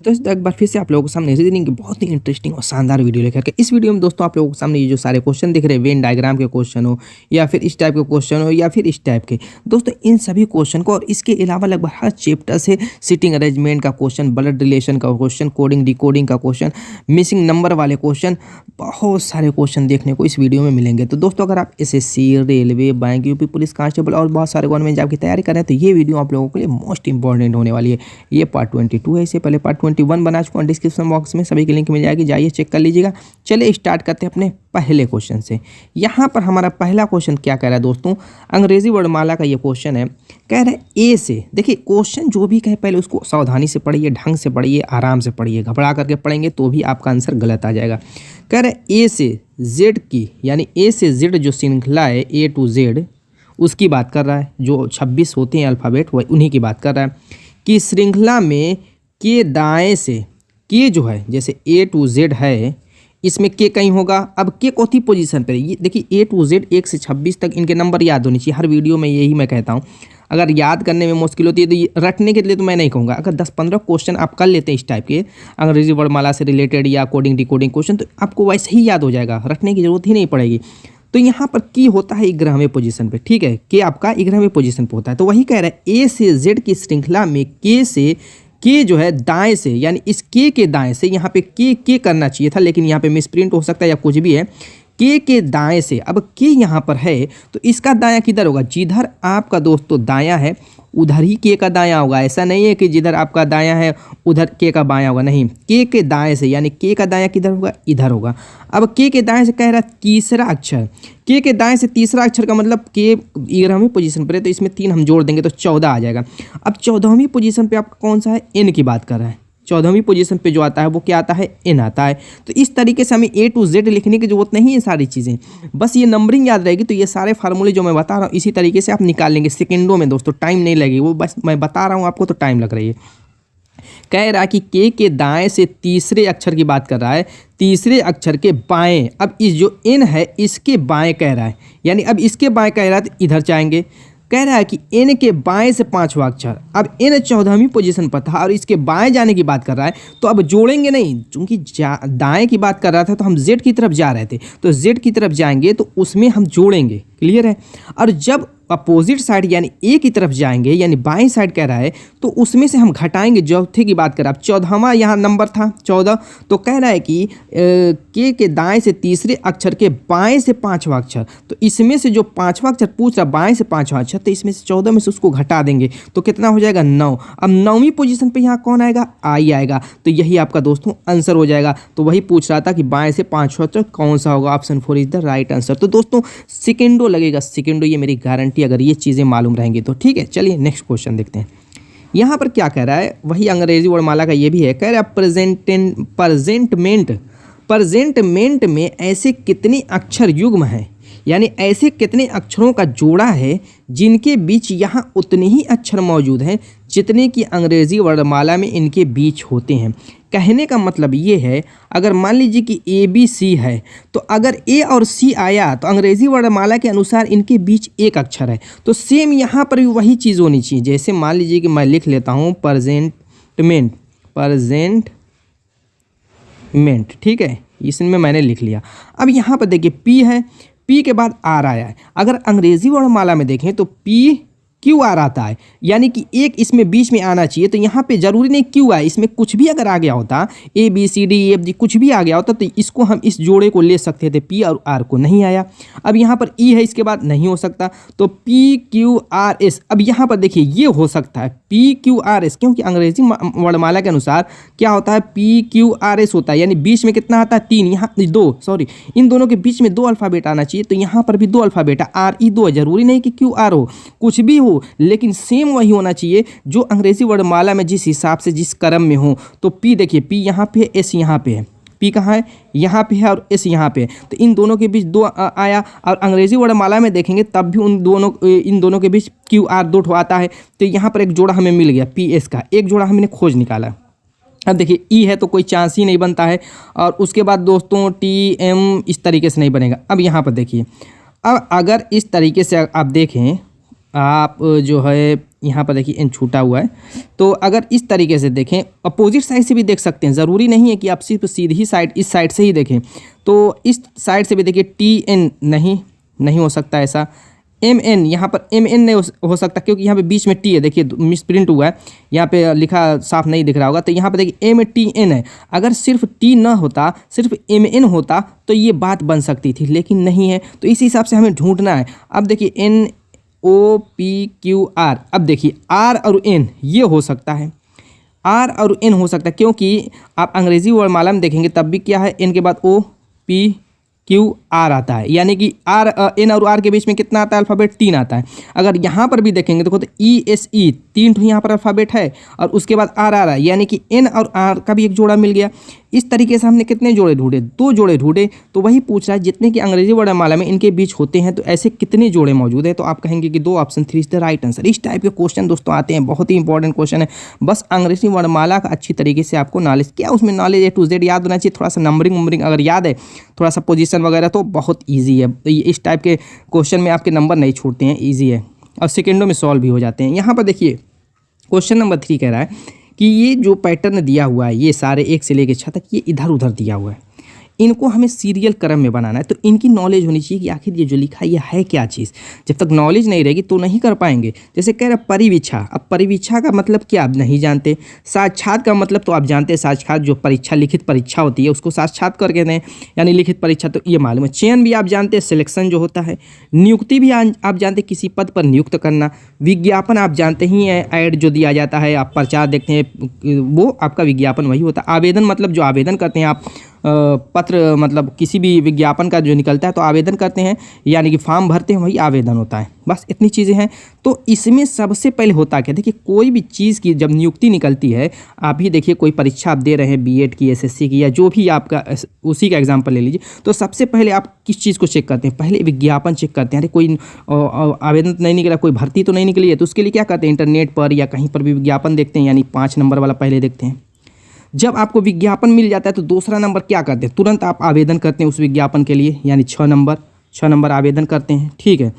दोस्तों एक बार फिर से आप लोगों के सामने रीजनिंग की बहुत ही इंटरेस्टिंग और शानदार वीडियो लेकर के इस वीडियो में दोस्तों आप लोगों के सामने ये जो सारे क्वेश्चन दिख रहे हैं वेन डायग्राम के क्वेश्चन हो या फिर इस टाइप के क्वेश्चन हो या फिर इस टाइप के दोस्तों इन सभी क्वेश्चन को और इसके अलावा लगभग हर चैप्टर से सिटिंग अरेंजमेंट का क्वेश्चन, ब्लड रिलेशन का क्वेश्चन, कोडिंग डिकोडिंग का क्वेश्चन, मिसिंग नंबर वाले क्वेश्चन, बहुत सारे क्वेश्चन देखने को इस वीडियो में मिलेंगे। तो दोस्तों अगर आप SSC, railway, bank, UP police constable और बहुत सारे गवर्नमेंट जॉब की तैयारी कर रहे हैं तो ये वीडियो आप लोगों के लिए मोस्ट इंपॉर्टेंट होने वाली है। ये पार्ट 22 है, इससे पहले पार्ट 21 बना चुका हूं, डिस्क्रिप्शन बॉक्स में सभी की लिंक मिल जाएगी, जाइए चेक कर लीजिएगा। चलिए स्टार्ट करते हैं अपने पहले क्वेश्चन से। यहाँ पर हमारा पहला क्वेश्चन क्या कह रहा है दोस्तों, अंग्रेजी वर्णमाला का ये क्वेश्चन है। कह रहा है ए से, देखिए क्वेश्चन जो भी कहे पहले उसको सावधानी से पढ़िए, ढंग से पढ़िए, आराम से पढ़िए, घबरा करके पढ़ेंगे तो भी आपका आंसर गलत आ जाएगा। कह रहे हैं ए से जेड की, यानी ए से जेड जो श्रृंखला है ए टू जेड उसकी बात कर रहा है, जो 26 होते हैं अल्फ़ाबेट वही उन्हीं की बात कर रहा है कि श्रृंखला में के दाएं से के जो है जैसे ए टू जेड है इसमें के कहीं होगा। अब के चौथी पोजीशन पर, ये देखिए ए टू जेड 1 से 26 तक इनके नंबर याद होने चाहिए। हर वीडियो में यही मैं कहता हूँ, अगर याद करने में मुश्किल होती है तो ये रटने के लिए तो मैं नहीं कहूँगा। अगर 10-15 क्वेश्चन आप कर लेते हैं इस टाइप के अंग्रेजी वर्णमाला से रिलेटेड या कोडिंग डिकोडिंग क्वेश्चन, तो आपको वैसे ही याद हो जाएगा, रटने की जरूरत ही नहीं पड़ेगी। तो यहाँ पर की होता है 11वें पोजीशन पे, ठीक है, के आपका 11वें पोजीशन पे होता है। तो वही कह रहा है ए से जेड की श्रृंखला में के से के जो है दाएं से, यानी इस के दाएं से, यहाँ पे के करना चाहिए था लेकिन यहाँ पे मिसप्रिंट हो सकता है या कुछ भी है, के दाएं से। अब के यहाँ पर है तो इसका दायां किधर होगा, जिधर आपका दोस्तों दायां है उधर ही के का दायां होगा। ऐसा नहीं है कि जिधर आपका दायां है उधर के का बायां होगा, नहीं, के दाएं से, यानी के का दायां किधर होगा, इधर होगा। अब के दाएं से कह रहा है तीसरा अक्षर, के दाएं से तीसरा अक्षर का मतलब के 11वीं पोजीशन पर है तो इसमें 3 हम जोड़ देंगे तो 14 आ जाएगा। अब 14वीं पोजीशन पे आपका कौन सा है, एन की बात कर रहा है। 14वीं पोजीशन पे जो आता है वो क्या आता है, एन आता है। तो इस तरीके से हमें ए टू जेड लिखने की जरूरत नहीं है, सारी चीज़ें बस ये नंबरिंग याद रहेगी। तो ये सारे फार्मूले जो मैं बता रहा हूँ इसी तरीके से आप निकाल लेंगे सेकंडों में दोस्तों, टाइम नहीं लगेगी, वो बस मैं बता रहा हूँ आपको तो टाइम लग रही है। कह रहा है कि के दाएं से तीसरे अक्षर की बात कर रहा है, तीसरे अक्षर के बाएं। अब इस जो एन है इसके बाएं कह रहा है, यानी अब इसके बाएं कह रहा है तो इधर जाएंगे। कह रहा है कि एन के बाएं से 5वां अक्षर, अब एन 14वीं पोजीशन पर था और इसके बाएं जाने की बात कर रहा है तो अब जोड़ेंगे नहीं, क्योंकि दाएं की बात कर रहा था तो हम जेड की तरफ जा रहे थे, तो जेड की तरफ जाएंगे तो उसमें हम जोड़ेंगे, क्लियर है। और जब अपोजिट साइड यानी ए की तरफ जाएंगे, यानी बाएं साइड कह रहा है तो उसमें से हम घटाएंगे, चौथे की बात कर, अब 14वां यहाँ नंबर था 14, तो कह रहा है कि के दाएं से तीसरे अक्षर के बाएं से 5वां अक्षर, तो इसमें से जो 5वां अक्षर पूछ रहा बाएं से 5वां अक्षर, तो इसमें से 14 में से उसको घटा देंगे तो कितना हो जाएगा 9। अब 9वीं पोजीशन पे यहाँ कौन आएगा, आई आएगा, तो यही आपका दोस्तों आंसर हो जाएगा। तो वही पूछ रहा था कि बाएं से 5वां अक्षर कौन सा होगा, option 4 is the right answer. तो दोस्तों सेकेंडो लगेगा, सेकेंडो, ये मेरी गारंटी अगर ये चीज़ें मालूम रहेंगी तो, ठीक है। चलिए नेक्स्ट क्वेश्चन देखते हैं। यहाँ पर क्या कह रहा है, वही अंग्रेजी वर्णमाला का ये भी है। कह रहा है प्रेजेंटमेंट में ऐसे कितने अक्षर युग्म हैं, यानी ऐसे कितने अक्षरों का जोड़ा है जिनके बीच यहाँ उतने ही अक्षर मौजूद हैं जितने कि अंग्रेजी वर्णमाला में इनके बीच होते हैं। कहने का मतलब ये है, अगर मान लीजिए कि ए बी सी है तो अगर ए और सी आया तो अंग्रेजी वर्णमाला के अनुसार इनके बीच एक अक्षर है, तो सेम यहाँ पर भी वही चीज़ होनी चाहिए। जैसे मान लीजिए कि मैं लिख लेता हूँ प्रेजेंटमेंट, ठीक है, इसमें मैंने लिख लिया। अब यहाँ पर देखिए पी है, पी के बाद आर आया है। अगर अंग्रेजी वर्णमाला में देखें तो पी क्यू आर आता है, यानी कि एक इसमें बीच में आना चाहिए। तो यहाँ पे जरूरी नहीं क्यू आए, इसमें कुछ भी अगर आ गया होता, A B C D F G कुछ भी आ गया होता तो इसको हम इस जोड़े को ले सकते थे, पी और आर को, नहीं आया। अब यहाँ पर ई है, इसके बाद नहीं हो सकता, तो पी क्यू आर एस। अब यहाँ पर देखिए ये हो सकता है पी क्यू आर एस, क्योंकि अंग्रेजी वर्णमाला के अनुसार क्या होता है, पी क्यू आर एस होता है, यानी बीच में कितना आता है 3, यहाँ 2, सॉरी इन दोनों के बीच में 2 अल्फ़ाबेट आना चाहिए। तो यहाँ पर भी 2 अल्फ़ाबेट है, आर ई 2, जरूरी नहीं कि क्यू आर हो, कुछ भी हो, लेकिन सेम वही होना चाहिए जो अंग्रेजी वर्णमाला में जिस हिसाब से जिस क्रम में हो। तो पी देखिए, पी यहाँ पे है, एस यहाँ पे है, पी कहाँ है, यहाँ पे है, और एस यहाँ पे है, तो इन दोनों के बीच 2 आया। और अंग्रेजी वर्णमाला में देखेंगे तब भी इन दोनों के बीच क्यू आर 2 आता है, तो यहाँ पर एक जोड़ा हमें मिल गया, पी एस का एक जोड़ा हमने खोज निकाला। अब देखिए ई है तो कोई चांस ही नहीं बनता है, और उसके बाद दोस्तों टी एम इस तरीके से नहीं बनेगा। अब यहाँ पर देखिए, अब अगर इस तरीके से आप देखें, आप जो है यहाँ पर देखिए एन छूटा हुआ है। तो अगर इस तरीके से देखें, अपोजिट साइड से भी देख सकते हैं, ज़रूरी नहीं है कि आप सिर्फ सीधी साइड इस साइड से ही देखें। तो इस साइड से भी देखिए TN नहीं हो सकता ऐसा। MN, यहाँ पर MN नहीं हो सकता क्योंकि यहाँ पे बीच में T है, देखिए मिस प्रिंट हुआ है, यहाँ पे लिखा साफ नहीं दिख रहा होगा। तो यहाँ पे देखिए MTN है, अगर सिर्फ T ना होता, सिर्फ MN होता तो ये बात बन सकती थी, लेकिन नहीं है। तो इस हिसाब से हमें ढूंढना है। अब देखिए NOPQR, अब देखिए R और N ये हो सकता है, R और N हो सकता है, क्योंकि आप अंग्रेजी वर्णमाला में देखेंगे तब भी क्या है, N के बाद OPQR आता है, यानी कि N और R के बीच में कितना आता है अल्फ़ाबेट, 3 आता है। अगर यहाँ पर भी देखेंगे तो ESE 3 तो यहाँ पर अल्फ़ाबेट है और उसके बाद RR है, यानी कि N और R का भी एक जोड़ा मिल गया। इस तरीके से हमने कितने जोड़े ढूंढे, 2 जोड़े ढूंढे। तो वही पूछ रहा है जितने कि अंग्रेजी वर्णमाला में इनके बीच होते हैं तो ऐसे कितने जोड़े मौजूद है। तो आप कहेंगे कि 2 option 3 is the right answer. इस टाइप के क्वेश्चन दोस्तों आते हैं, बहुत ही इंपॉर्टेंट क्वेश्चन है। बस अंग्रेजी वर्णमाला का अच्छी तरीके से आपको नॉलेज, क्या उसमें नॉलेज A to Z याद होना चाहिए, थोड़ा सा नंबरिंग अगर याद है, थोड़ा सा पोजीशन वगैरह, तो बहुत ईजी है। तो इस टाइप के क्वेश्चन में आपके नंबर नहीं छूटते हैं, ईजी है और सेकेंडों में सॉल्व भी हो जाते हैं। यहाँ पर देखिए क्वेश्चन नंबर 3 कह रहा है कि ये जो पैटर्न दिया हुआ है, ये सारे 1 से लेकर 6 तक ये इधर उधर दिया हुआ है, इनको हमें सीरियल क्रम में बनाना है। तो इनकी नॉलेज होनी चाहिए कि आखिर ये जो लिखा है ये है क्या चीज़। जब तक नॉलेज नहीं रहेगी तो नहीं कर पाएंगे। जैसे कह रहे परिवीक्षा, अब परिवीक्षा का मतलब क्या आप नहीं जानते। साक्षात का मतलब तो आप जानते हैं, साक्षात जो परीक्षा, लिखित परीक्षा होती है उसको साक्षात कर कहते हैं, यानी लिखित परीक्षा, तो ये मालूम है। चयन भी आप जानते हैं, सिलेक्शन जो होता है। नियुक्ति भी आप जानते हैं, किसी पद पर नियुक्त करना। विज्ञापन आप जानते ही हैं, ऐड जो दिया जाता है, आप प्रचार देखते हैं, वो आपका विज्ञापन वही होता है। आवेदन मतलब जो आवेदन करते हैं आप, पत्र मतलब किसी भी विज्ञापन का जो निकलता है तो आवेदन करते हैं, यानी कि फॉर्म भरते हैं, वही आवेदन होता है। बस इतनी चीज़ें हैं। तो इसमें सबसे पहले होता क्या, देखिए कोई भी चीज़ की जब नियुक्ति निकलती है, आप ही देखिए कोई परीक्षा आप दे रहे हैं, B.Ed की, SSC की, या जो भी आपका, उसी का एग्जाम्पल ले लीजिए। तो सबसे पहले आप किस चीज़ को चेक करते हैं, पहले विज्ञापन चेक करते हैं। अरे कोई आवेदन तो नहीं निकला, कोई भर्ती तो नहीं निकली है, तो उसके लिए क्या करते हैं, इंटरनेट पर या कहीं पर भी विज्ञापन देखते हैं, यानी 5 नंबर वाला पहले देखते हैं। जब आपको विज्ञापन मिल जाता है तो दूसरा नंबर क्या करते हैं, तुरंत आप आवेदन करते हैं उस विज्ञापन के लिए, यानी 6 नंबर आवेदन करते हैं, ठीक है।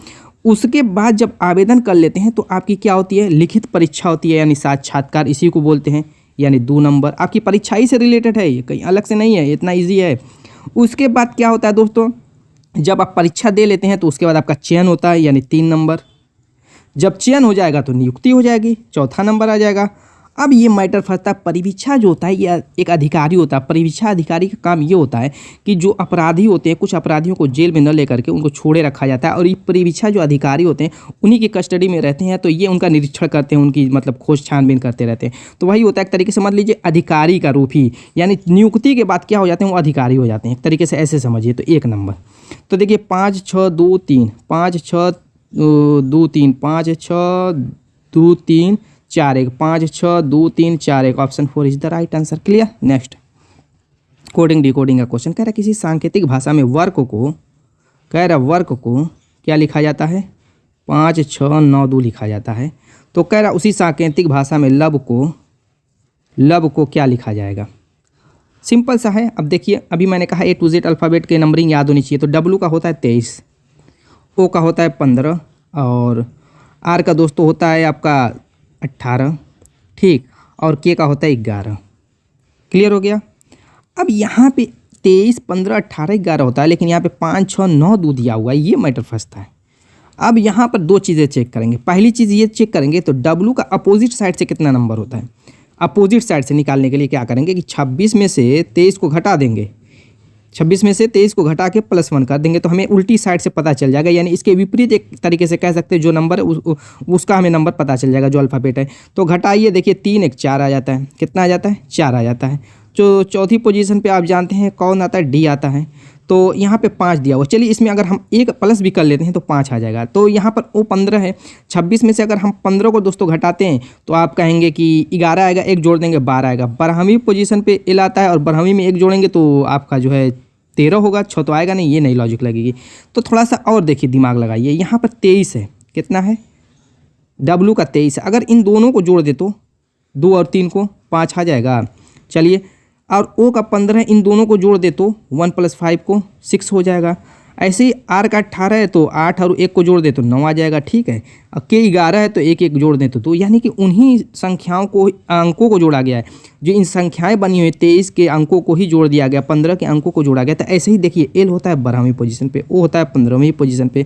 उसके बाद जब आवेदन कर लेते हैं तो आपकी क्या होती है, लिखित परीक्षा होती है, यानी साक्षात्कार, इसी को बोलते हैं, यानी 2 नंबर। आपकी परीक्षा ही से रिलेटेड है, ये कहीं अलग से नहीं है, इतना ईजी है। उसके बाद क्या होता है दोस्तों, जब आप परीक्षा दे लेते हैं तो उसके बाद आपका चयन होता है, यानी 3 नंबर। जब चयन हो जाएगा तो नियुक्ति हो जाएगी, 4था नंबर आ जाएगा। अब ये मैटर फंसता है, परिवीक्षा जो होता है ये एक अधिकारी होता है। परिवीक्षा अधिकारी का काम ये होता है कि जो अपराधी होते हैं, कुछ अपराधियों को जेल में न लेकर के उनको छोड़े रखा जाता है, और ये परिवीक्षा जो अधिकारी होते हैं उन्हीं की कस्टडी में रहते हैं। तो ये उनका निरीक्षण करते हैं, उनकी मतलब खोज छानबीन करते रहते हैं। तो वही होता है एक तरीके से, मान लीजिए अधिकारी का रूप ही, यानी नियुक्ति के बाद क्या हो जाते हैं, वो अधिकारी हो जाते हैं, एक तरीके से ऐसे समझिए। तो 1 नंबर। तो देखिए 5 6 2 3 5 6 2 3 5 6 2 3 4 1 5 6 2 3 4 1, option 4 is the right answer. Clear. Next coding decoding का क्वेश्चन कह रहा है किसी सांकेतिक भाषा में वर्क को, कह रहा वर्क को क्या लिखा जाता है, 5 6 9 2 लिखा जाता है। तो कह रहा उसी सांकेतिक भाषा में लब को क्या लिखा जाएगा। सिंपल सा है। अब देखिए अभी मैंने कहा A to Z अल्फ़ाबेट के नंबरिंग याद होनी चाहिए। तो W का होता है 23, O का होता है 15 और R का दोस्तों होता है आपका 18, ठीक, और K का होता है 11। क्लियर हो गया। अब यहाँ पे 23 15 18 11 होता है, लेकिन यहाँ पे 5 6 9 2 दिया हुआ है, ये मैटर फंसता है। अब यहाँ पर 2 चीज़ें चेक करेंगे। पहली चीज़ ये चेक करेंगे तो W का अपोजिट साइड से कितना नंबर होता है। अपोजिट साइड से निकालने के लिए क्या करेंगे कि 26 में से 23 को घटा देंगे, 26 में से 23 को घटा के +1 कर देंगे, तो हमें उल्टी साइड से पता चल जाएगा, यानी इसके विपरीत एक तरीके से कह सकते हैं, जो नंबर है उसका हमें नंबर पता चल जाएगा, जो अल्फ़ाबेट है। तो घटाइए, देखिए 3 1 4 आ जाता है, कितना आ जाता है, 4 आ जाता है। जो चौथी पोजीशन पे आप जानते हैं कौन आता है, D आता है। तो यहाँ पे 5 दिया हुआ, चलिए इसमें अगर हम एक प्लस भी कर लेते हैं तो 5 आ जाएगा। तो यहाँ पर O 15 है, 26 में से अगर हम 15 को दोस्तों घटाते हैं तो आप कहेंगे कि 11 आएगा, एक जोड़ देंगे 12 आएगा। 12वीं पोजीशन पे L आता है और 12वीं में एक जोड़ेंगे तो आपका जो है 13 होगा, 6 तो आएगा नहीं, ये नहीं लॉजिक लगेगी। तो थोड़ा सा और देखिए, दिमाग लगाइए। यहाँ पर 23 है, कितना है, W का 23 है। अगर इन दोनों को जोड़ दे तो 2 और 3 को 5 आ जाएगा। चलिए, और O का 15 है, इन दोनों को जोड़ दे तो 1 + 5 को 6 हो जाएगा। ऐसे ही आर का 18 है तो 8 और 1 को जोड़ दे तो 9 आ जाएगा, ठीक है। अब के 11 है तो 1 1 जोड़ दें तो 2, यानी कि उन्हीं संख्याओं को अंकों को जोड़ा गया है, जो इन संख्याएं बनी हुई 23 के अंकों को ही जोड़ दिया गया, 15 के अंकों को जोड़ा गया। तो ऐसे ही देखिए एल होता है 12वीं पोजीशन पे, ओ होता है 15वीं पोजीशन पे,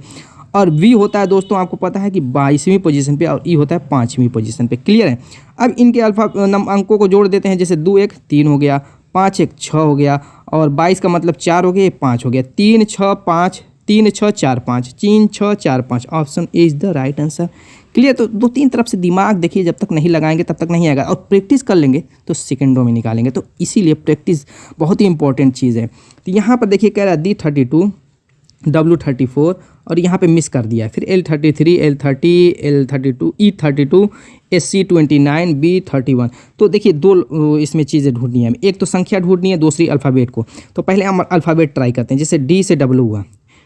और वी होता है दोस्तों आपको पता है कि 22वीं पोजीशन पे, और ई होता है 5वीं पोजीशन पे। क्लियर है। अब इनके अल्फा अंकों को जोड़ देते हैं, जैसे 2 1 3 हो गया, 5 1 6 हो गया, और 22 का मतलब 4 हो गया, 5 हो गया, 3 6 5 3 6 4 5 3 6 4 5। Option A is the right answer. Clear. तो 2-3 तरफ से दिमाग देखिए, जब तक नहीं लगाएंगे तब तक नहीं आएगा, और प्रैक्टिस कर लेंगे तो सेकंडों में निकालेंगे। तो इसीलिए प्रैक्टिस बहुत ही इंपॉर्टेंट चीज़ है। तो यहाँ पर देखिए कह रहा है D32 W34, और यहाँ पे मिस कर दिया है, फिर L33 L30 L32 E32 SC29 B31। तो देखिए 2 इसमें चीज़ें ढूंढनी है, एक तो संख्या ढूंढनी है, दूसरी अल्फ़ाबेट को। तो पहले हम अल्फ़ाबेट ट्राई करते हैं, जैसे D से W हुआ,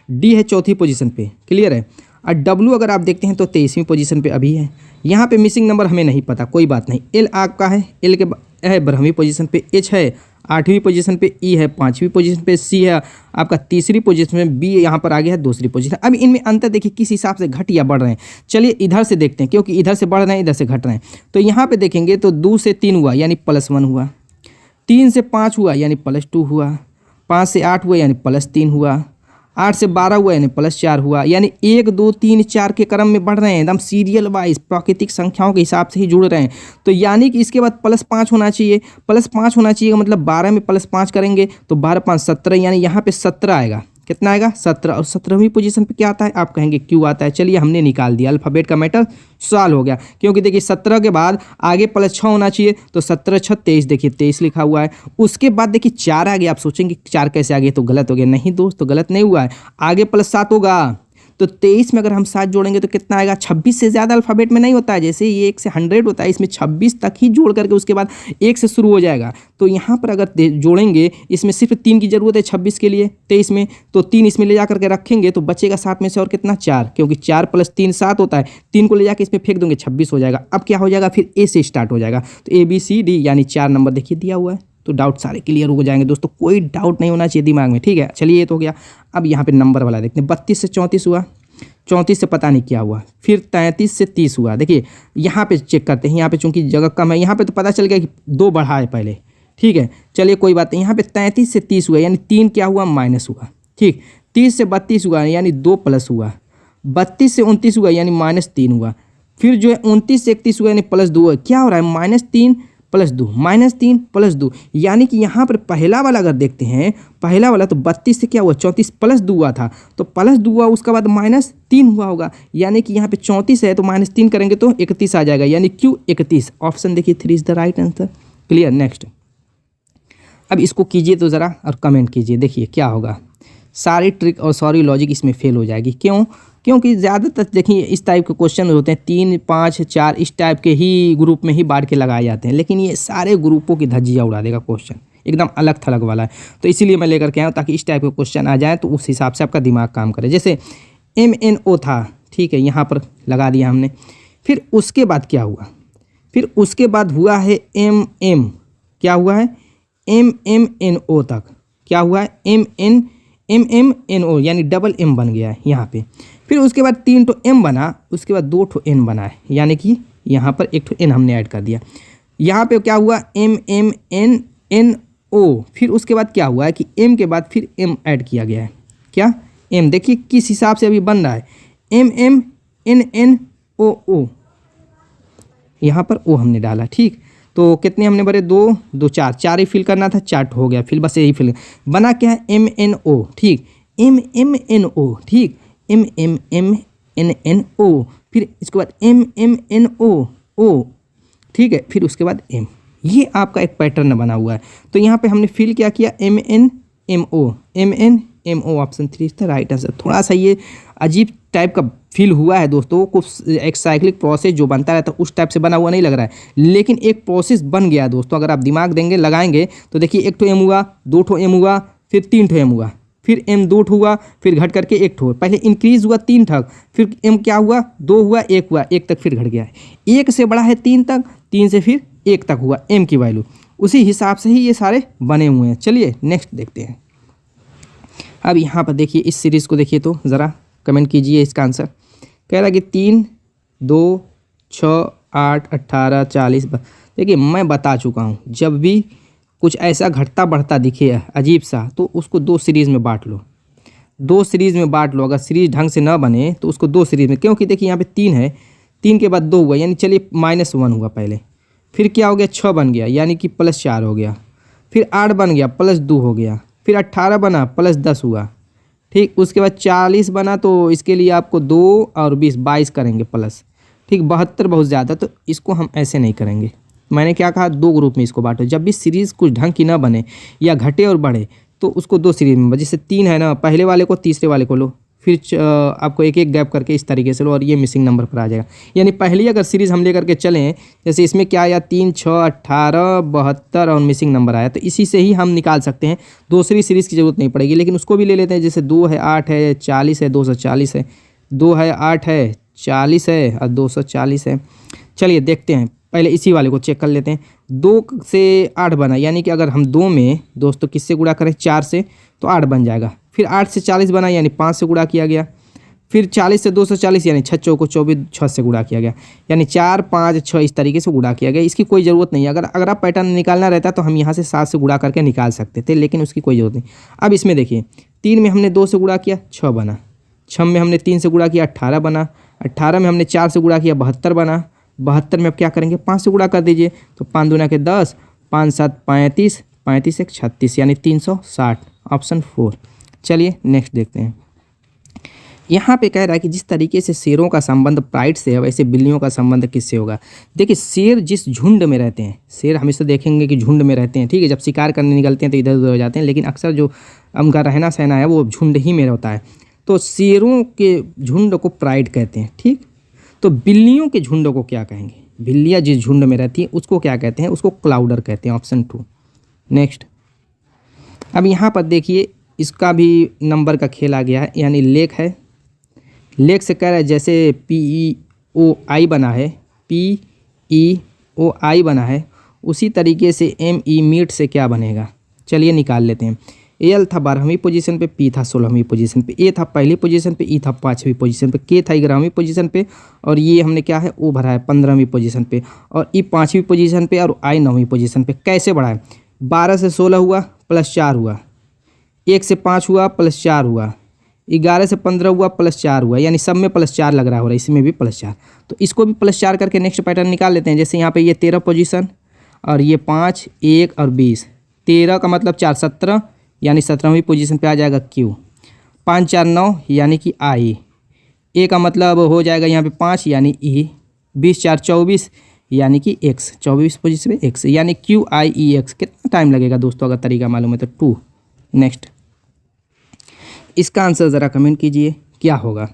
D है 4थी पोजीशन पे। क्लियर है। और W अगर आप देखते हैं तो 23वीं पोजीशन पे अभी है। यहाँ पे मिसिंग नंबर हमें नहीं पता, कोई बात नहीं। L आपका है, L के है 12वीं पोजीशन पे, H है 8वीं पोजीशन पे, E है 5वीं पोजीशन पे, C है आपका 3री पोजीशन में, B यहाँ पर आ गया है 2री पोजीशन। अब इनमें अंतर देखिए किस हिसाब से घट या बढ़ रहे हैं। चलिए इधर से देखते हैं, क्योंकि इधर से बढ़ रहे हैं इधर से घट रहे हैं। तो यहाँ पे देखेंगे तो 2 से 3 हुआ यानी +1 हुआ, 3 से 5 हुआ यानी +2 हुआ, 5 से 8 हुआ यानी +3 हुआ, 8 से 12 हुआ यानी +4 हुआ, यानी 1 2 3 4 के क्रम में बढ़ रहे हैं, एकदम सीरियल वाइज प्राकृतिक संख्याओं के हिसाब से ही जुड़ रहे हैं। तो यानी कि इसके बाद +5 होना चाहिए, +5 होना चाहिए, मतलब 12 में +5 करेंगे तो 12 5 17, यानी यहाँ पे 17 आएगा। कितना आएगा? 17। और 17वीं पोजीशन पे क्या आता है? आप कहेंगे क्यों आता है। चलिए हमने निकाल दिया, अल्फ़ाबेट का मैटर सॉल्व हो गया। क्योंकि देखिए 17 के बाद आगे +6 होना चाहिए, तो 17 6 23, देखिए 23 लिखा हुआ है। उसके बाद देखिए 4 आ गया। आप सोचेंगे 4 कैसे आ गया, तो गलत हो गया। नहीं दोस्त, तो गलत नहीं हुआ है, आगे +7 होगा। तो 23 में अगर हम 7 जोड़ेंगे तो कितना आएगा? 26 से ज़्यादा अल्फ़ाबेट में नहीं होता है, जैसे ये 1 से 100 होता है, इसमें 26 तक ही जोड़ करके उसके बाद 1 से शुरू हो जाएगा। तो यहाँ पर अगर जोड़ेंगे, इसमें सिर्फ 3 की ज़रूरत है 26 के लिए, 23 में, तो 3 इसमें ले जा करके रखेंगे तो बचेगा 7 में से, और कितना? 4, क्योंकि 4 + 3 7 होता है। 3 को ले जाकर इसमें फेंक देंगे, 26 हो जाएगा। अब क्या हो जाएगा? फिर ए से स्टार्ट हो जाएगा। तो ABCD यानी 4 नंबर देखिए दिया हुआ है। तो डाउट सारे क्लियर हो जाएंगे दोस्तों, कोई डाउट नहीं होना चाहिए दिमाग में, ठीक है। चलिए ये तो हो गया। अब यहाँ पे नंबर वाला देखते हैं। 32 से 34 हुआ, 34 से पता नहीं क्या हुआ, फिर 33 से 30 हुआ। देखिए यहाँ पे चेक करते हैं, यहाँ पे चूंकि जगह कम है, यहाँ पे तो पता चल गया कि 2 बढ़ा है पहले, ठीक है। चलिए कोई बात नहीं। यहाँ पे 33 से 30 हुआ, यानी 3 क्या हुआ? माइनस हुआ, ठीक। 30 से 32 हुआ, यानी 2 प्लस हुआ। 32 से 29 हुआ, यानी -3 हुआ। फिर जो है 29 से 31 हुआ, यानी +2 हुआ। क्या हो रहा है? -3 + 2, -3 + 2, यानी कि यहाँ पर पहला वाला अगर देखते हैं, पहला वाला तो 32 से क्या हुआ? 34 + 2 हुआ था, तो +2 हुआ, उसके बाद -3 हुआ होगा, यानी कि यहाँ पे 34 है तो -3 करेंगे तो 31 आ जाएगा, यानी Q 31। ऑप्शन देखिए 3 is the right answer. Clear. Next, अब इसको कीजिए तो ज़रा और कमेंट कीजिए, देखिए क्या होगा। सारी ट्रिक और सारी लॉजिक इसमें फेल हो जाएगी। क्यों? क्योंकि ज़्यादातर देखिए इस टाइप के क्वेश्चन होते हैं 3 5 4 इस टाइप के ही ग्रुप में ही बांट के लगाए जाते हैं, लेकिन ये सारे ग्रुपों की धज्जियाँ उड़ा देगा क्वेश्चन, एकदम अलग थलग वाला है। तो इसीलिए मैं लेकर के आया हूँ, ताकि इस टाइप के क्वेश्चन आ जाए तो उस हिसाब से आपका दिमाग काम करे। जैसे MNO था, ठीक है, यहाँ पर लगा दिया हमने। फिर उसके बाद क्या हुआ? फिर उसके बाद हुआ है MM, क्या हुआ है? MMNO तक क्या हुआ है? MMNO, यानी डबल M बन गया है यहाँ पे। फिर उसके बाद 3 ठो M बना, उसके बाद 2 ठो N बना है, यानी कि यहाँ पर 1 ठो N हमने ऐड कर दिया। यहाँ पे क्या हुआ? MMNNO। फिर उसके बाद क्या हुआ है कि M के बाद फिर M ऐड किया गया है। क्या? M, देखिए किस हिसाब से अभी बन रहा है। MMNNOO, यहाँ पर O हमने डाला, ठीक। तो कितने हमने भरे? 2 2 4 ही फिल करना था, 4 हो गया, फिर बस यही फिल बना। क्या है? MNO, ठीक, MMNO, ठीक, MMNNO। फिर इसके बाद MMNO, ठीक है, फिर उसके बाद M। ये आपका एक पैटर्न बना हुआ है। तो यहाँ पे हमने फिल क्या किया? MNMO। ऑप्शन 3 था राइट आंसर। थोड़ा सा ये अजीब टाइप का फील हुआ है दोस्तों, कुछ एक साइक्लिक प्रोसेस जो बनता रहता है उस टाइप से बना हुआ नहीं लग रहा है, लेकिन एक प्रोसेस बन गया दोस्तों। अगर आप दिमाग देंगे, लगाएंगे, तो देखिए 1 ठो M हुआ, 2 ठो M हुआ, फिर 3 ठो M हुआ, फिर M 2 ठो हुआ, फिर घट करके 1 ठो, पहले इंक्रीज हुआ 3 तक, फिर M क्या हुआ? 2 हुआ, 1 हुआ, 1 तक फिर घट गया है। 1 से बड़ा है 3 तक, 3 से फिर 1 तक हुआ M की वैल्यू। उसी हिसाब से ही ये सारे बने हुए हैं। चलिए नेक्स्ट देखते हैं। अब यहाँ पर देखिए इस सीरीज़ को देखिए तो ज़रा कमेंट कीजिए इसका आंसर। कह रहा है कि 3, 2, 6, 8, 18, 40। देखिए मैं बता चुका हूँ, जब भी कुछ ऐसा घटता बढ़ता दिखे अजीब सा तो उसको 2 सीरीज़ में बांट लो। 2 सीरीज़ में बांट लो। अगर सीरीज़ ढंग से ना बने तो उसको 2 सीरीज़ में, क्योंकि देखिए यहाँ पे 3 है, 3 के बाद 2 हुआ यानी चलिए -1 हुआ पहले, फिर क्या हो गया 6 बन गया यानी कि +4 हो गया, फिर 8 बन गया +2 हो गया, फिर 18 बना +10 हुआ, ठीक। उसके बाद 40 बना तो इसके लिए आपको 2 और 20 22 करेंगे प्लस, ठीक। 72 बहुत ज़्यादा, तो इसको हम ऐसे नहीं करेंगे। मैंने क्या कहा, 2 ग्रुप में इसको बांटो। जब भी सीरीज़ कुछ ढंग की ना बने या घटे और बढ़े तो उसको 2 सीरीज़ में, जैसे 3 है ना, पहले वाले को तीसरे वाले को लो, फिर आपको एक एक गैप करके इस तरीके से लो और ये मिसिंग नंबर पर आ जाएगा। यानी पहली अगर सीरीज़ हम लेकर के चलें, जैसे इसमें क्या आया 3, 6, 18, 72 और मिसिंग नंबर आया, तो इसी से ही हम निकाल सकते हैं। दूसरी सीरीज़ की ज़रूरत नहीं पड़ेगी, लेकिन उसको भी ले लेते हैं। जैसे 2 है, 8 है, 40 है, 240 है, 2 है, 8 है, 40 है और 240 है। चलिए देखते हैं, पहले इसी वाले को चेक कर लेते हैं। 2 से 8 बना, यानी कि अगर हम 2 में दोस्तों किससे गुणा करें, 4 से, तो 8 बन जाएगा। फिर 8 से 40 बना यानी 5 से गुणा किया गया। फिर 40 से 240 यानी 6 चौको 24, 6 से गुणा किया गया, यानी 4, 5, 6 इस तरीके से गुणा किया गया। इसकी कोई ज़रूरत नहीं है। अगर आप पैटर्न निकालना रहता तो हम यहाँ से 7 से गुणा करके निकाल सकते थे, लेकिन उसकी कोई ज़रूरत नहीं। अब इसमें देखिए 3 में हमने 2 से गुणा किया, 6 बना। 6 में हमने 3 से गुणा किया, 18 बना। 18 में हमने 4 से गुणा किया, 72 बना। 72 में अब क्या करेंगे, 5 से गुणा कर दीजिए, तो 5 दूना के 10, 5 7 35, 35 1 36 यानी 360, ऑप्शन 4। चलिए नेक्स्ट देखते हैं। यहाँ पे कह रहा है कि जिस तरीके से शेरों का संबंध प्राइड से है, वैसे बिल्लियों का संबंध किससे होगा। देखिए शेर जिस झुंड में रहते हैं, शेर हमेशा देखेंगे कि झुंड में रहते हैं, ठीक है। जब शिकार करने निकलते हैं तो इधर उधर हो जाते हैं, लेकिन अक्सर जो उनका रहना सहना है वो झुंड ही में होता है। तो शेरों के झुंड को प्राइड कहते हैं, ठीक। तो बिल्लियों के झुंड को क्या कहेंगे, बिल्लियाँ जिस झुंड में रहती हैं उसको क्या कहते हैं, उसको क्लाउडर कहते हैं, ऑप्शन 2। नेक्स्ट, अब यहाँ पर देखिए इसका भी नंबर का खेल आ गया है, यानी लेक है। लेक से कह रहा है जैसे PEOI बना है, PEOI बना है, उसी तरीके से ME मीट से क्या बनेगा, चलिए निकाल लेते हैं। एल था 12वीं पोजीशन पे, पी था 16वीं पोजीशन पे, ए था पहली पोजीशन पे, ई था 5वीं पोजीशन पे, के था 11वीं पोजीशन पे, और ये हमने क्या है ओ भरा है 15वीं पोजीशन पे, और ई 5वीं पोजीशन पे, और आई 9वीं पोजीशन पे। कैसे बढ़ाए, 12 से 16 हुआ +4 हुआ, 1 से 5 हुआ +4 हुआ, 11 से 15 हुआ +4 हुआ, यानी सब में +4 लग रहा हो रहा है, इसमें भी +4। तो इसको भी +4 करके नेक्स्ट पैटर्न निकाल लेते हैं। जैसे यहाँ पे ये 13 पोजीशन और ये 5, 1 और 20, 13 का मतलब 4 17, यानी 17वीं पोजीशन पे आ जाएगा Q। 5 4 9 यानी कि I। ए का मतलब हो जाएगा यहाँ पे 5 यानी E। 20 4 24 यानी कि X, 24 पोजीशन पे X, यानी QIEX। कितना टाइम लगेगा दोस्तों, अगर तरीका मालूम है तो 2। नेक्स्ट, इसका आंसर ज़रा कमेंट कीजिए क्या होगा।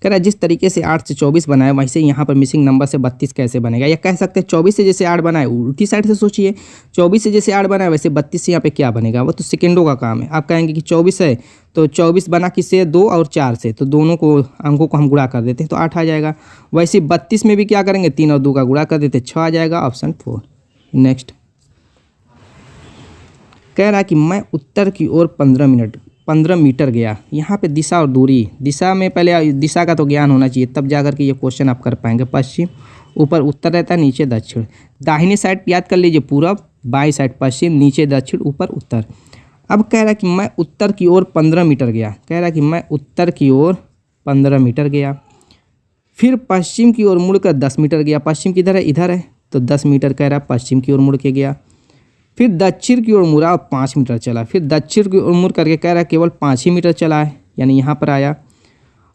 कह रहा है जिस तरीके से 8 से 24 बनाया, वैसे यहाँ पर मिसिंग नंबर से 32 कैसे बनेगा, या कह सकते हैं 24 से जैसे 8 बनाए, उल्टी साइड से सोचिए। 24 से जैसे 8 बनाए वैसे 32 से यहाँ पे क्या बनेगा, वो तो सेकेंडों का काम है। आप कहेंगे कि 24 है तो 24 बना किससे, 2 और 4 से, तो दोनों को अंकों को हम गुणा कर देते हैं तो 8 आ जाएगा। वैसे 32 में भी क्या करेंगे, 3 और 2 का गुणा कर देते 6 आ जाएगा, ऑप्शन 4। नेक्स्ट, कह रहा है कि मैं उत्तर की ओर 15 मीटर गया। यहाँ पे दिशा और दूरी, दिशा में पहले दिशा का तो ज्ञान होना चाहिए, तब जा कर के ये क्वेश्चन आप कर पाएंगे। पश्चिम, ऊपर उत्तर रहता है, नीचे दक्षिण। दाहिनी साइड याद कर लीजिए पूरब, बाईं साइड पश्चिम, नीचे दक्षिण, ऊपर उत्तर। अब कह रहा है कि मैं उत्तर की ओर 15 मीटर गया। कह रहा है कि मैं उत्तर की ओर 15 मीटर गया, फिर पश्चिम की ओर मुड़कर 10 मीटर गया। पश्चिम किधर है, इधर है, तो 10 मीटर कह रहा है पश्चिम की ओर मुड़ के गया। फिर दक्षिण की ओर मुड़ा और 5 मीटर चला। फिर दक्षिण की ओर मुड़ करके कह रहा है केवल 5 ही मीटर चला है, यानी यहाँ पर आया।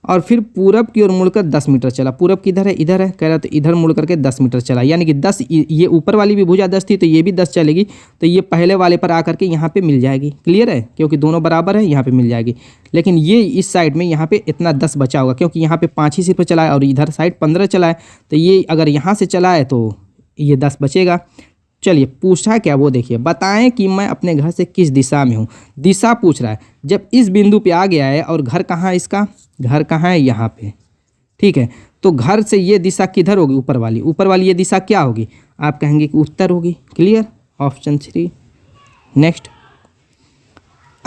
और फिर पूरब की ओर मुड़कर 10 मीटर चला। पूरब किधर है, इधर है, कह रहा तो इधर मुड़ करके 10 मीटर चला, यानी कि 10, ये ऊपर वाली भी भुजा 10 थी तो ये भी 10 चलेगी, तो ये पहले वाले पर आकर के यहाँ पे मिल जाएगी। क्लियर है, क्योंकि दोनों बराबर है, यहाँ पे मिल जाएगी। लेकिन ये इस साइड में यहाँ पे इतना 10 बचा होगा, क्योंकि यहाँ पे 5 ही सिर्फ चला है और इधर साइड 15 चला है, तो ये अगर यहाँ से चला है तो ये 10 बचेगा। चलिए पूछा है क्या, वो देखिए, बताएं कि मैं अपने घर से किस दिशा में हूँ। दिशा पूछ रहा है। जब इस बिंदु पे आ गया है और घर कहाँ है, इसका घर कहाँ है, यहाँ पे, ठीक है। तो घर से ये दिशा किधर होगी, ऊपर वाली। ऊपर वाली ये दिशा क्या होगी, आप कहेंगे कि उत्तर होगी। Clear, option 3। नेक्स्ट,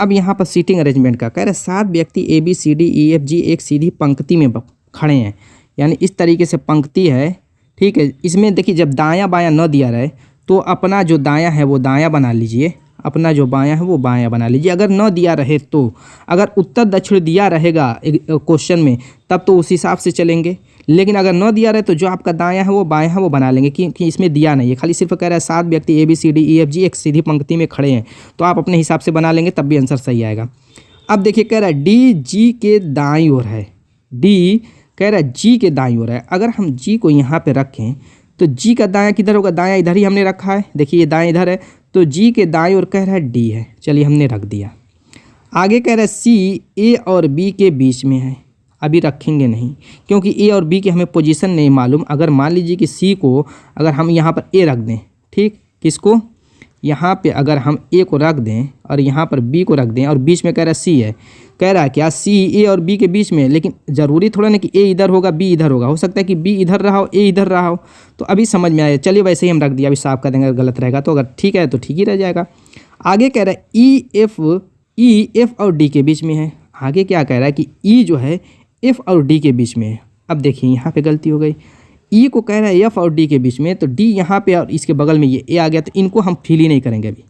अब यहाँ पर सीटिंग अरेंजमेंट का कह रहे 7 व्यक्ति ABCDEFG एक सीधी पंक्ति में खड़े हैं, यानी इस तरीके से पंक्ति है, ठीक है। इसमें देखिए जब दायां बायां न दिया रहे तो अपना जो दायां है वो दायां बना लीजिए, अपना जो बायां है वो बायां बना लीजिए। अगर न दिया रहे तो, अगर उत्तर दक्षिण दिया रहेगा क्वेश्चन में तब तो उस हिसाब से चलेंगे, लेकिन अगर न दिया रहे तो जो आपका दायां है वो बायां है वो बना लेंगे, क्योंकि इसमें दिया नहीं है, खाली सिर्फ कह रहा है 7 व्यक्ति ABCDEFG एक सीधी पंक्ति में खड़े हैं, तो आप अपने हिसाब से बना लेंगे तब भी आंसर सही आएगा। अब देखिए कह रहा है D G के दाईं ओर है, D कह रहा है G के दाईं ओर है। अगर हम G को यहाँ पे रखें तो G का दायां किधर होगा, दायां इधर ही हमने रखा है, देखिए ये दायां इधर है, तो G के दाईं ओर कह रहा है D है, चलिए हमने रख दिया। आगे कह रहा है C A और B के बीच में है, अभी रखेंगे नहीं क्योंकि A और B की हमें पोजीशन नहीं मालूम। अगर मान लीजिए कि C को अगर हम यहाँ पर A रख दें, ठीक, किसको, यहाँ पे अगर हम A को रख दें और यहाँ पर B को रख दें और बीच में कह रहा है C है, कह रहा है क्या C A और B के बीच में, लेकिन ज़रूरी थोड़ा ना कि A इधर होगा B इधर होगा, हो सकता है कि B इधर रहा हो A इधर रहा हो, तो अभी समझ में आया। चलिए वैसे ही हम रख दिया, अभी साफ कर देंगे, अगर गलत रहेगा तो, अगर ठीक है तो ठीक ही रह जाएगा। आगे कह रहा है E F और D के बीच में है। आगे क्या कह रहा है कि E जो है F और D के बीच में है। अब देखिए यहाँ पे गलती हो गई, E को कह रहा है F और D के बीच में, तो D यहाँ पे और इसके बगल में ये A आ गया, तो इनको हम फिल ही नहीं करेंगे अभी।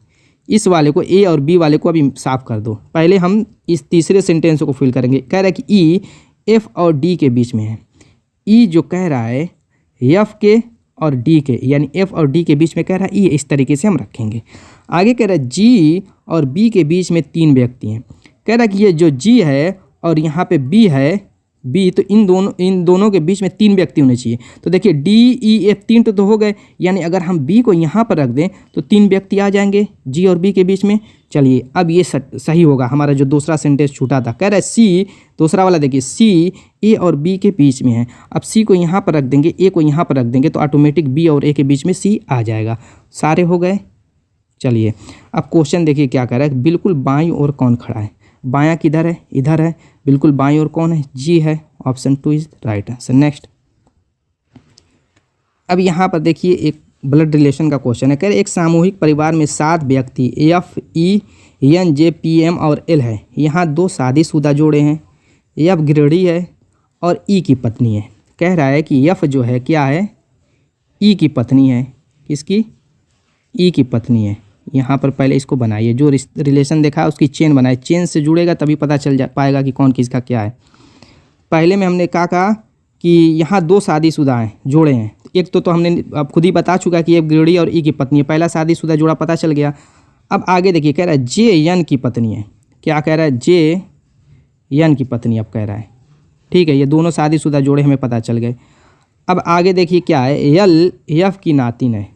इस वाले को A और B वाले को अभी साफ कर दो, पहले हम इस तीसरे सेंटेंस को फिल करेंगे। कह रहा है कि E F और D के बीच में है। E जो कह रहा है F के और D के, यानी F और D के बीच में कह रहा है E, इस तरीके से हम रखेंगे। आगे कह रहा है G और B के बीच में 3 व्यक्ति हैं। कह रहा है कि ये जो G है और यहाँ पे B है, B, तो इन दोनों के बीच में 3 व्यक्ति होने चाहिए। तो देखिए D E F 3 तो हो गए, यानी अगर हम B को यहाँ पर रख दें तो 3 व्यक्ति आ जाएंगे G और B के बीच में। चलिए अब ये सही होगा, हमारा जो दूसरा सेंटेंस छूटा था। कह रहा है C, दूसरा वाला देखिए C A और B के बीच में है। अब C को यहाँ पर रख देंगे, A को यहाँ पर रख देंगे, तो ऑटोमेटिक B और A के बीच में C आ जाएगा। सारे हो गए। चलिए अब क्वेश्चन देखिए क्या कह रहा है, बिल्कुल बाईं ओर कौन खड़ा है, बायां किधर है, इधर है, बिल्कुल बाईं ओर कौन है, G है, option 2 is right answer. Next, अब यहाँ पर देखिए एक ब्लड रिलेशन का क्वेश्चन है। कह रहे एक सामूहिक परिवार में 7 व्यक्ति F E N J P M और L है। यहाँ 2 शादीशुदा जोड़े हैं, F गृहिणी है और E की पत्नी है। कह रहा है कि F जो है क्या है, E की पत्नी है, किसकी, E की पत्नी है। यहाँ पर पहले इसको बनाइए, जो रिलेशन देखा है उसकी चेन बनाए, चेन से जुड़ेगा तभी पता चल पाएगा कि कौन किसका क्या है। पहले में हमने कहा कि यहाँ 2 शादीशुदा हैं, जोड़े हैं। एक तो हमने अब खुद ही बता चुका कि एक गृहिणी और ई की पत्नी है, पहला शादीशुदा जोड़ा पता चल गया। अब आगे देखिए कह रहा है जे एन की पत्नी है। क्या कह रहा है, जे एन की पत्नी अब कह रहा है, ठीक है। ये दोनों शादीशुदा जोड़े हमें पता चल गए। अब आगे देखिए क्या है, यल एफ की नातिन है।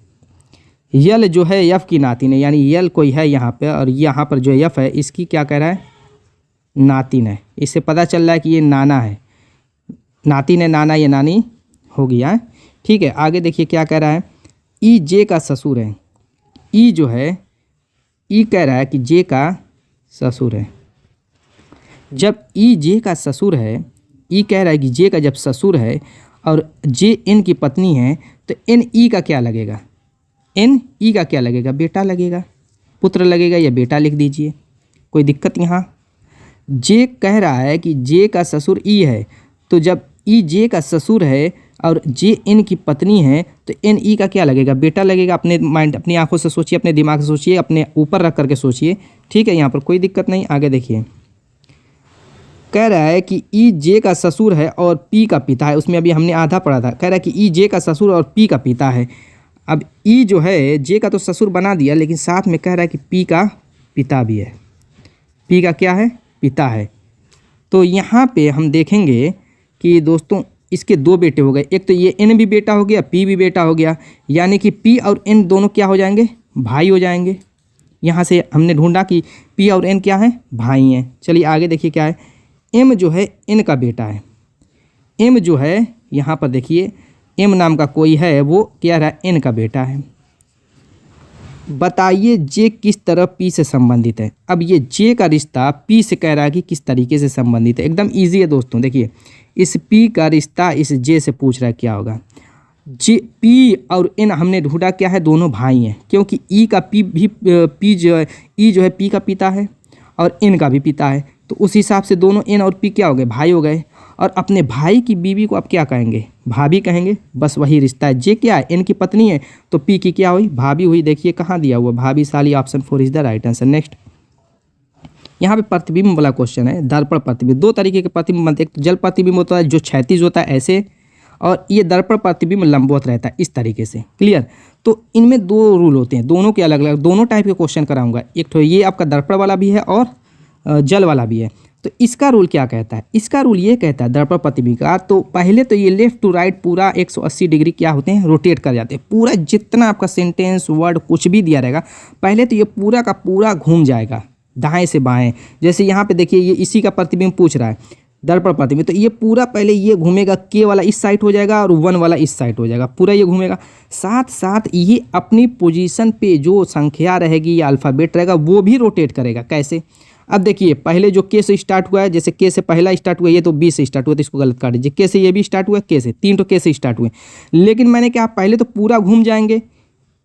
यल जो है एफ की नातिन है, यानी यल कोई है यहाँ पे और यहाँ पर जो एफ है इसकी क्या कह रहा है, नातिन है। इससे पता चल रहा है कि ये नाना है, नातिन है, नाना ये नानी हो गया, ठीक है। आगे देखिए क्या कह रहा है, ई जे का ससुर है। ई जो है, ई कह रहा है कि जे का ससुर है। जब ई जे का ससुर है, ई कह रहा है कि जे का जब ससुर है और जे एन की पत्नी है, तो एन ई का क्या लगेगा, एन ई का क्या लगेगा, बेटा लगेगा, पुत्र लगेगा, या बेटा लिख दीजिए, कोई दिक्कत यहाँ। जे कह रहा है कि जे का ससुर ई है, तो जब ई जे का ससुर है और जे एन की पत्नी है तो एन ई का क्या लगेगा, बेटा लगेगा। अपने माइंड, अपनी आंखों से सोचिए, अपने दिमाग से सोचिए, अपने ऊपर रख करके सोचिए, ठीक है। यहाँ पर कोई दिक्कत नहीं। आगे देखिए कह रहा है कि ई जे का ससुर है और पी का पिता है। उसमें अभी हमने आधा पढ़ा था। कह रहा है कि ई जे का ससुर और पी का पिता है। अब ई जो है जे का तो ससुर बना दिया, लेकिन साथ में कह रहा है कि पी का पिता भी है। पी का क्या है, पिता है। तो यहाँ पे हम देखेंगे कि दोस्तों इसके 2 बेटे हो गए। एक तो ये एन भी बेटा हो गया, पी भी बेटा हो गया, यानी कि पी और एन दोनों क्या हो जाएंगे, भाई हो जाएंगे। यहाँ से हमने ढूंढा कि पी और एन क्या है, भाई हैं। चलिए आगे देखिए क्या है, एम जो है एन का बेटा है। एम जो है यहाँ पर देखिए एम नाम का कोई है, वो क्या रहा, एन का बेटा है। बताइए जे किस तरह पी से संबंधित है। अब ये जे का रिश्ता पी से कह रहा है कि किस तरीके से संबंधित है। एकदम ईजी है दोस्तों। देखिए इस पी का रिश्ता इस जे से पूछ रहा है क्या होगा। जे पी और एन हमने ढूंढा क्या है, दोनों भाई हैं, क्योंकि ई का पी भी पी जो है, ई जो है पी का पिता है और एन का भी पिता है, तो उस हिसाब से दोनों एन और पी क्या हो गए, भाई हो गए। और अपने भाई की बीवी को आप क्या कहेंगे, भाभी कहेंगे, बस वही रिश्ता है। जे क्या है, एन की पत्नी है, तो पी की क्या हुई, भाभी हुई। देखिए कहाँ दिया हुआ, भाभी साली, option 4 is the right answer. Next, यहाँ पे प्रतिबिंब वाला क्वेश्चन है, दर्पण प्रतिबिंब। दो तरीके के प्रतिबिंब बनते हैं, एक तो जल प्रतिबिंब होता है जो क्षैतिज होता है ऐसे, और ये दर्पण प्रतिबिंब लंबवत रहता है इस तरीके से। क्लियर। तो इनमें दो रूल होते हैं, दोनों के अलग अलग, दोनों टाइप के क्वेश्चन कराऊंगा। एक तो ये आपका दर्पण वाला भी है और जल वाला भी है। तो इसका रूल क्या कहता है, इसका रूल ये कहता है दर्पण प्रतिबिंब का, तो पहले तो ये लेफ्ट टू राइट पूरा 180 डिग्री क्या होते हैं, रोटेट कर जाते हैं। पूरा जितना आपका सेंटेंस वर्ड कुछ भी दिया रहेगा, पहले तो ये पूरा का पूरा घूम जाएगा दाएं से बाएं। जैसे यहाँ पे देखिए, ये इसी का प्रतिबिंब पूछ रहा है, दर्पण प्रतिबिंब, तो ये पूरा पहले ये घूमेगा, के वाला इस साइड हो जाएगा और 1 वाला इस साइड हो जाएगा, पूरा ये घूमेगा। साथ साथ ये अपनी पोजीशन पे जो संख्या रहेगी या अल्फ़ाबेट रहेगा वो भी रोटेट करेगा। कैसे, अब देखिए पहले जो के से स्टार्ट हुआ है, जैसे के से पहला स्टार्ट हुआ, ये तो बी से स्टार्ट हुआ, तो इसको गलत काट दीजिए। के से ये भी स्टार्ट हुआ, के से, 3 तो के से स्टार्ट हुए। लेकिन मैंने क्या, पहले तो पूरा घूम जाएंगे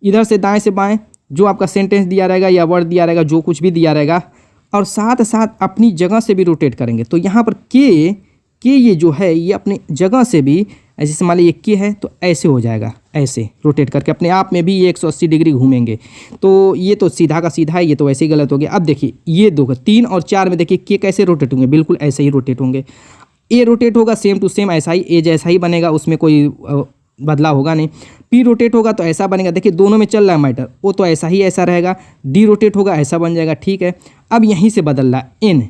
इधर से दाएं से बाएं, जो आपका सेंटेंस दिया रहेगा या वर्ड दिया रहेगा, जो कुछ भी दिया रहेगा, और साथ साथ अपनी जगह से भी रोटेट करेंगे। तो यहाँ पर के ये जो है ये अपने जगह से भी, जैसे मान लीजिए ये के है तो ऐसे हो जाएगा, ऐसे रोटेट करके अपने आप में भी ये 180 डिग्री घूमेंगे। तो ये तो सीधा का सीधा है, ये तो वैसे ही गलत हो गया। अब देखिए ये दो, 3 और 4 में देखिए के कैसे रोटेट होंगे, बिल्कुल ऐसे ही रोटेट होंगे। ए रोटेट होगा सेम टू सेम ऐसा ही, ए जैसा ही बनेगा, उसमें कोई बदलाव होगा नहीं। पी रोटेट होगा तो ऐसा बनेगा, देखिए दोनों में चल रहा है मैटर, वो तो ऐसा ही ऐसा रहेगा। डी रोटेट होगा ऐसा बन जाएगा, ठीक है। अब यहीं से बदल रहा है,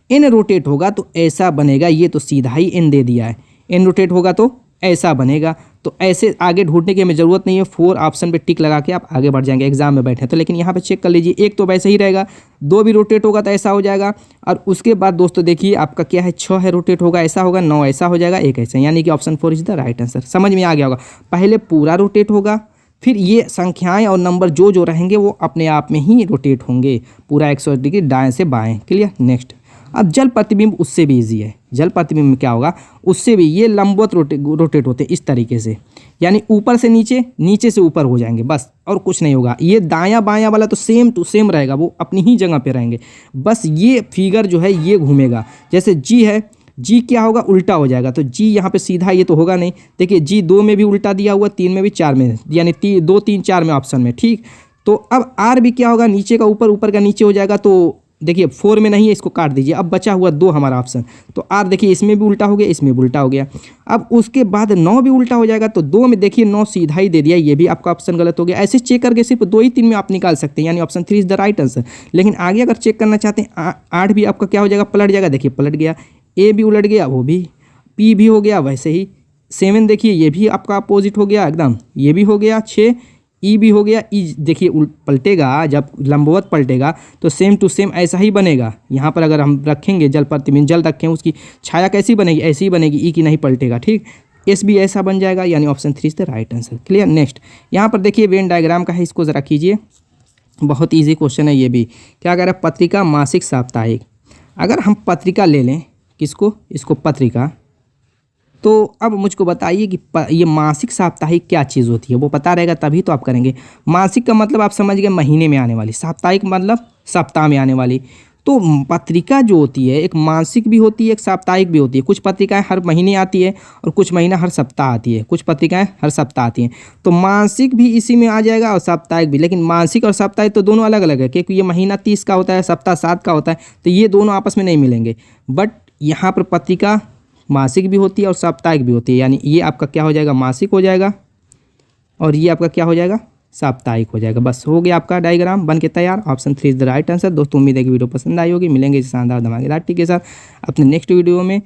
एन रोटेट होगा तो ऐसा बनेगा, ये तो सीधा ही एन दे दिया है। एन रोटेट होगा तो ऐसा बनेगा। तो ऐसे आगे ढूंढने की हमें ज़रूरत नहीं है, 4 ऑप्शन पे टिक लगा के आप आगे बढ़ जाएंगे एग्जाम में बैठे तो। लेकिन यहाँ पे चेक कर लीजिए, एक तो वैसे ही रहेगा, 2 भी रोटेट होगा तो ऐसा हो जाएगा। और उसके बाद दोस्तों देखिए आपका क्या है, 6 है रोटेट होगा ऐसा होगा, 9 ऐसा हो जाएगा, 1 ऐसा, यानी कि option 4 is the right answer. समझ में आ गया होगा, पहले पूरा रोटेट होगा, फिर ये संख्याएं और नंबर जो जो रहेंगे वो अपने आप में ही रोटेट होंगे पूरा 180 डिग्री दाएँ से बाएँ। क्लियर। नेक्स्ट, अब जल प्रतिबिंब उससे भी इजी है। जल प्रतिबिंब में क्या होगा, उससे भी ये लंबवत रोटेट होते हैं इस तरीके से, यानी ऊपर से नीचे, नीचे से ऊपर हो जाएंगे, बस और कुछ नहीं होगा। ये दायां बायां वाला तो सेम टू सेम रहेगा, वो अपनी ही जगह पे रहेंगे, बस ये फिगर जो है ये घूमेगा। जैसे जी है, जी क्या होगा, उल्टा हो जाएगा। तो जी यहाँ पे सीधा ये तो होगा नहीं, देखिए जी 2 में भी उल्टा दिया हुआ, 3 में भी, 4 में, यानी 2, 3, 4 में ऑप्शन में, ठीक। तो अब आर भी क्या होगा, नीचे का ऊपर, ऊपर का नीचे हो जाएगा। तो देखिए 4 में नहीं है, इसको काट दीजिए। अब बचा हुआ 2 हमारा ऑप्शन, तो आर देखिए इसमें भी उल्टा हो गया, इसमें भी उल्टा हो गया। अब उसके बाद 9 भी उल्टा हो जाएगा, तो 2 में देखिए 9 सीधा ही दे दिया, ये भी आपका ऑप्शन गलत हो गया। ऐसे चेक करके सिर्फ 2 ही 3 में आप निकाल सकते हैं, यानी option 3 is the right answer. लेकिन आगे अगर चेक करना चाहते हैं, 8 भी आपका क्या हो जाएगा, पलट जाएगा। देखिए पलट गया, ए भी उलट गया, वो भी, पी भी हो गया वैसे ही। 7 देखिए ये भी आपका अपोजिट हो गया एकदम, ये भी हो गया। 6 ई भी हो गया, ई देखिए पलटेगा, जब लंबवत पलटेगा तो सेम टू सेम ऐसा ही बनेगा। यहाँ पर अगर हम रखेंगे जल प्रतिबिंब, जल रखें, उसकी छाया कैसी बनेगी, ऐसी ही बनेगी, ई की नहीं पलटेगा, ठीक। एस भी ऐसा बन जाएगा, यानी option 3 is the right answer. Clear. Next, यहाँ पर देखिए वेन डायग्राम का है, इसको ज़रा कीजिए, बहुत ईजी क्वेश्चन है ये भी। क्या कह रहा है, पत्रिका, मासिक, साप्ताहिक। अगर हम पत्रिका ले लें, किसको, इसको पत्रिका, तो अब मुझको बताइए कि ये मासिक साप्ताहिक क्या चीज़ होती है, वो पता रहेगा तभी तो आप करेंगे। मासिक का मतलब आप समझ गए महीने में आने वाली, साप्ताहिक मतलब सप्ताह में आने वाली। तो पत्रिका जो होती है एक मासिक भी होती है, एक साप्ताहिक भी होती है। कुछ पत्रिकाएं हर महीने आती है और कुछ महीना हर सप्ताह आती है, कुछ पत्रिकाएं हर सप्ताह आती हैं। तो मासिक भी इसी में आ जाएगा और साप्ताहिक भी। लेकिन मासिक और साप्ताहिक तो दोनों अलग अलग है, क्योंकि ये महीना 30 का होता है, सप्ताह 7 का होता है, तो ये दोनों आपस में नहीं मिलेंगे। बट यहाँ पर पत्रिका मासिक भी होती है और साप्ताहिक भी होती है, यानी ये आपका क्या हो जाएगा, मासिक हो जाएगा, और ये आपका क्या हो जाएगा, साप्ताहिक हो जाएगा। बस हो गया आपका डायग्राम बन के तैयार। Option 3 is the right answer. दोस्तों उम्मीद है कि वीडियो पसंद आई होगी। मिलेंगे इस शानदार धमाकेदार टिप के साथ अपने नेक्स्ट वीडियो में।